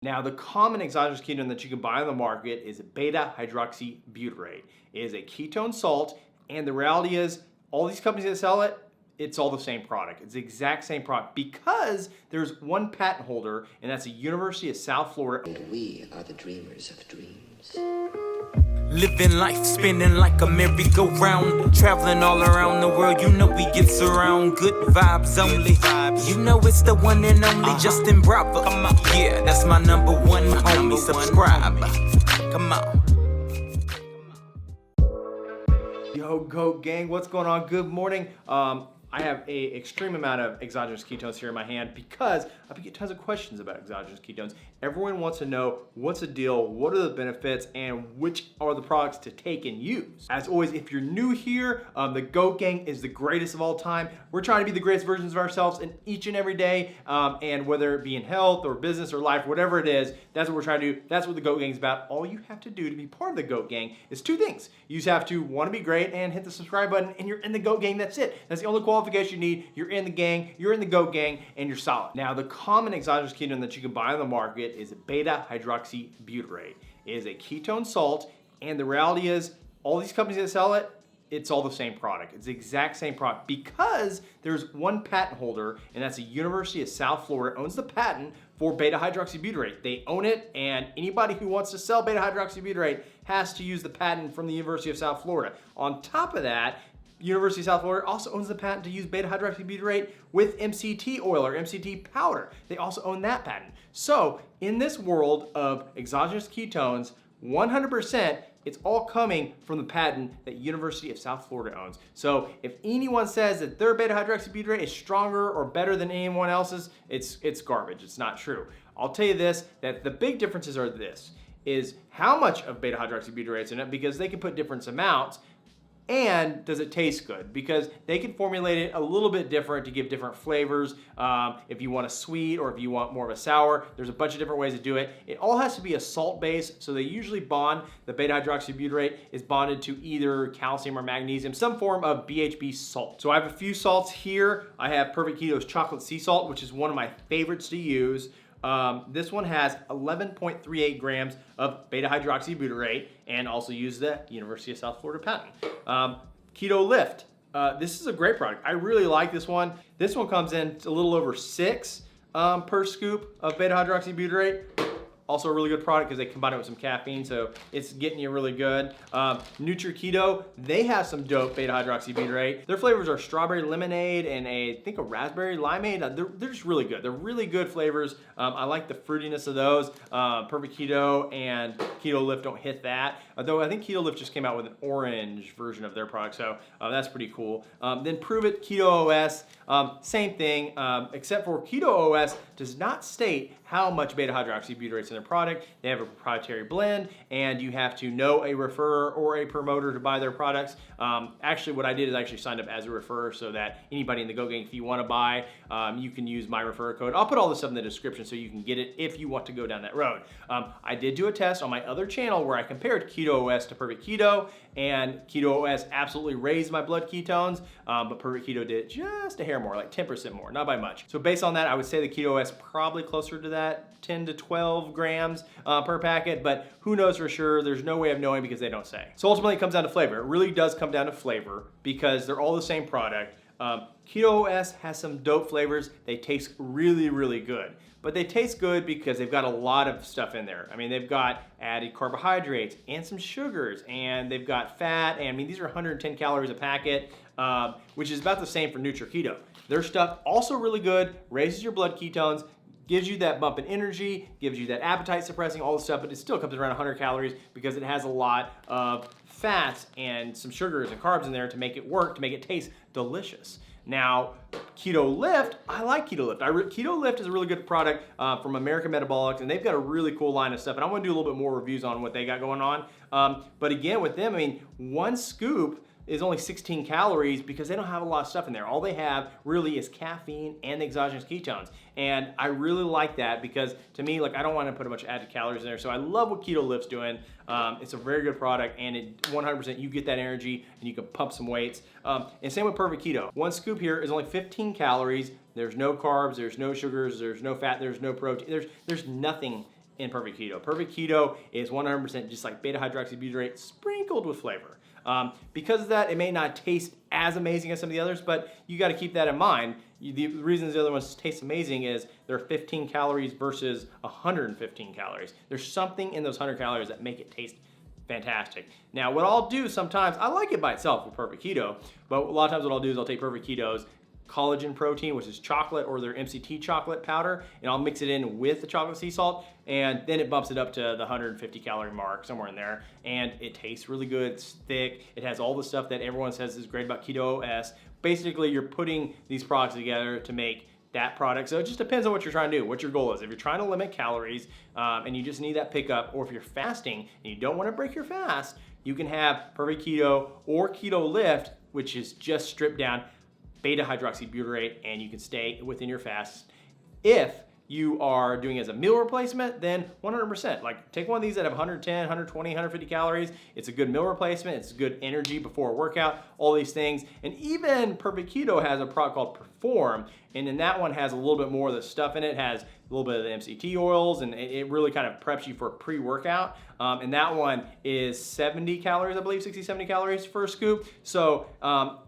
Now, the common exogenous ketone that you can buy on the market is beta-hydroxybutyrate. It is a ketone salt, and the reality is all these companies that sell it, it's all the same product. It's the exact same product because there's one patent holder, and that's the University of South Florida. And we are the dreamers of dreams. Living life, spinning like a merry-go-round, traveling all around the world, you know we get surround. Good vibes only, you know it's the one and only Justin Bravo. Yeah, that's my number one homie, subscribe. Come on. Yo, Goat Gang, what's going on? Good morning. I have an extreme amount of exogenous ketones here in my hand because I've been getting tons of questions about exogenous ketones. Everyone wants to know what's the deal, what are the benefits, and which are the products to take and use. As always, if you're new here, the Goat Gang is the greatest of all time. We're trying to be the greatest versions of ourselves in each and every day, and whether it be in health or business or life, whatever it is, that's what we're trying to do. That's what the Goat Gang is about. All you have to do to be part of the Goat Gang is two things. You just have to want to be great and hit the subscribe button, and you're in the Goat Gang. That's it. That's the only qualification you need. You're in the gang, you're in the Goat Gang, and you're solid. Now, the common exogenous ketone that you can buy on the market is beta-hydroxybutyrate. It is a ketone salt, and the reality is all these companies that sell it, it's all the same product. It's the exact same product because there's one patent holder, and that's the University of South Florida owns the patent for beta-hydroxybutyrate. They own it, and anybody who wants to sell beta-hydroxybutyrate has to use the patent from the University of South Florida. On top of that, University of South Florida also owns the patent to use beta-hydroxybutyrate with MCT oil or MCT powder. They also own that patent. So in this world of exogenous ketones, 100%, it's all coming from the patent that University of South Florida owns. So if anyone says that their beta-hydroxybutyrate is stronger or better than anyone else's, it's garbage. It's not true. I'll tell you this, that the big differences are this, is how much of beta-hydroxybutyrate is in it, because they can put different amounts. And does it taste good? Because they can formulate it a little bit different to give different flavors. If you want a sweet or if you want more of a sour, there's a bunch of different ways to do it. It all has to be a salt base, so they usually bond. The beta-hydroxybutyrate is bonded to either calcium or magnesium, some form of BHB salt. So I have a few salts here. I have Perfect Keto's chocolate sea salt, which is one of my favorites to use. This one has 11.38 grams of beta-hydroxybutyrate and also use the University of South Florida patent. Keto Lift. This is a great product. I really like this one. This one comes in a little over 6 per scoop of beta-hydroxybutyrate. Also a really good product because they combine it with some caffeine, so it's getting you really good. Keto, they have some dope beta-hydroxybutyrate. Their flavors are strawberry lemonade and I think a raspberry limeade. They're just really good. They're really good flavors. I like the fruitiness of those. Perfect Keto and Keto Lift don't hit that. Though I think Keto Lift just came out with an orange version of their product, so that's pretty cool. Then Prove It Keto OS, same thing, except for Keto OS does not state how much beta-hydroxybutyrate is in their product. They have a proprietary blend, and you have to know a referrer or a promoter to buy their products. Actually, what I did is I actually signed up as a referrer so that anybody in the Go Gang, if you want to buy, you can use my referrer code. I'll put all this up in the description so you can get it if you want to go down that road. I did do a test on my other channel where I compared Keto OS to Perfect Keto, and Keto OS absolutely raised my blood ketones, but Perfect Keto did just a hair more, like 10% more, not by much. So based on that, I would say the Keto OS probably closer to that 10 to 12 grams per packet, but who knows for sure? There's no way of knowing because they don't say. So ultimately it comes down to flavor. It really does come down to flavor because they're all the same product. Keto OS has some dope flavors. They taste really, really good. But they taste good because they've got a lot of stuff in there. I mean, they've got added carbohydrates and some sugars, and they've got fat, and I mean, these are 110 calories a packet, which is about the same for Keto. Their stuff also really good, raises your blood ketones, gives you that bump in energy, gives you that appetite suppressing, all the stuff, but it still comes around 100 calories because it has a lot of fats and some sugars and carbs in there to make it work, to make it taste delicious. Now, Keto Lift, I like Keto Lift. Keto Lift is a really good product from American Metabolics, and they've got a really cool line of stuff, and I want to do a little bit more reviews on what they got going on. But again, with them, I mean, one scoop is only 16 calories because they don't have a lot of stuff in there. All they have really is caffeine and exogenous ketones. And I really like that because to me, like, I don't want to put a bunch of added calories in there. So I love what Keto Lift's doing. It's a very good product, and it 100% you get that energy and you can pump some weights. And same with Perfect Keto. One scoop here is only 15 calories. There's no carbs, there's no sugars, there's no fat, there's no protein, there's nothing in Perfect Keto. Perfect Keto is 100% just like beta-hydroxybutyrate sprinkled with flavor. Because of that, it may not taste as amazing as some of the others, but you got to keep that in mind. The reasons the other ones taste amazing is they're 15 calories versus 115 calories. There's something in those 100 calories that make it taste fantastic. Now, what I'll do sometimes, I like it by itself with Perfect Keto, but a lot of times what I'll do is I'll take Perfect Keto's collagen protein, which is chocolate, or their MCT chocolate powder, and I'll mix it in with the chocolate sea salt, and then it bumps it up to the 150 calorie mark, somewhere in there, and it tastes really good. It's thick. It has all the stuff that everyone says is great about Keto OS. Basically, you're putting these products together to make that product. So it just depends on what you're trying to do, what your goal is. If you're trying to limit calories and you just need that pickup, or if you're fasting and you don't want to break your fast, you can have Perfect Keto or Keto Lift, which is just stripped down beta-hydroxybutyrate, and you can stay within your fast. If you are doing it as a meal replacement, then 100%. Like, take one of these that have 110, 120, 150 calories. It's a good meal replacement. It's good energy before a workout, all these things. And even Perfect Keto has a product called Perform, and then that one has a little bit more of the stuff in it. It has a little bit of the MCT oils, and it really kind of preps you for pre-workout. And that one is 70 calories, I believe, 60, 70 calories for a scoop. So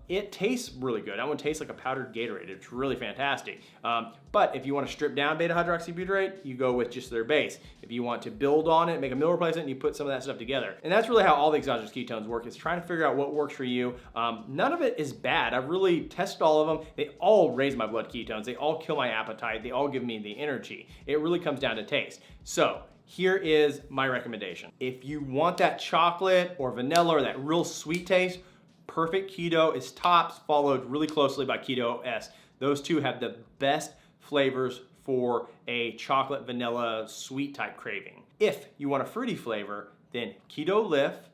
it tastes really good. That one tastes like a powdered Gatorade. It's really fantastic. But if you want to strip down beta-hydroxybutyrate, you go with just their base. If you want to build on it, make a meal replacement, you put some of that stuff together. And that's really how all the exogenous ketones work, is trying to figure out what works for you. None of it is bad. I've really tested all of them. They all raise my blood ketones. They all kill my appetite. They all give me the energy. It really comes down to taste. So here is my recommendation. If you want that chocolate or vanilla or that real sweet taste, Perfect Keto is tops, followed really closely by Keto OS. Those two have the best flavors for a chocolate, vanilla, sweet type craving. If you want a fruity flavor, then Keto Lift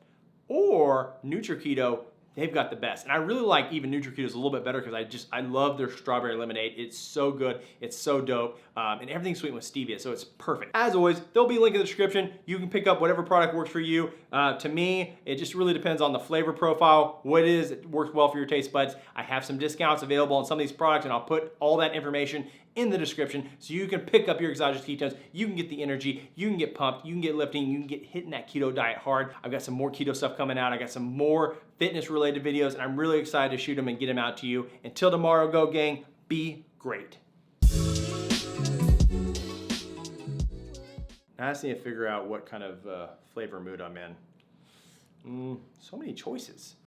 or NutriKeto, they've got the best. And I really like even NutriKeto's a little bit better because I love their strawberry lemonade. It's so good. It's so dope. And everything's sweetened with stevia, so it's perfect. As always, there'll be a link in the description. You can pick up whatever product works for you. To me, it just really depends on the flavor profile, what it is that works well for your taste buds. I have some discounts available on some of these products, and I'll put all that information in the description so you can pick up your exogenous ketones. You can get the energy, you can get pumped, you can get lifting, you can get hitting that keto diet hard. I've got some more keto stuff coming out. I got some more fitness related videos, and I'm really excited to shoot them and get them out to you. Until tomorrow, go gang, be great. Now I just need to figure out what kind of flavor mood I'm in. So many choices.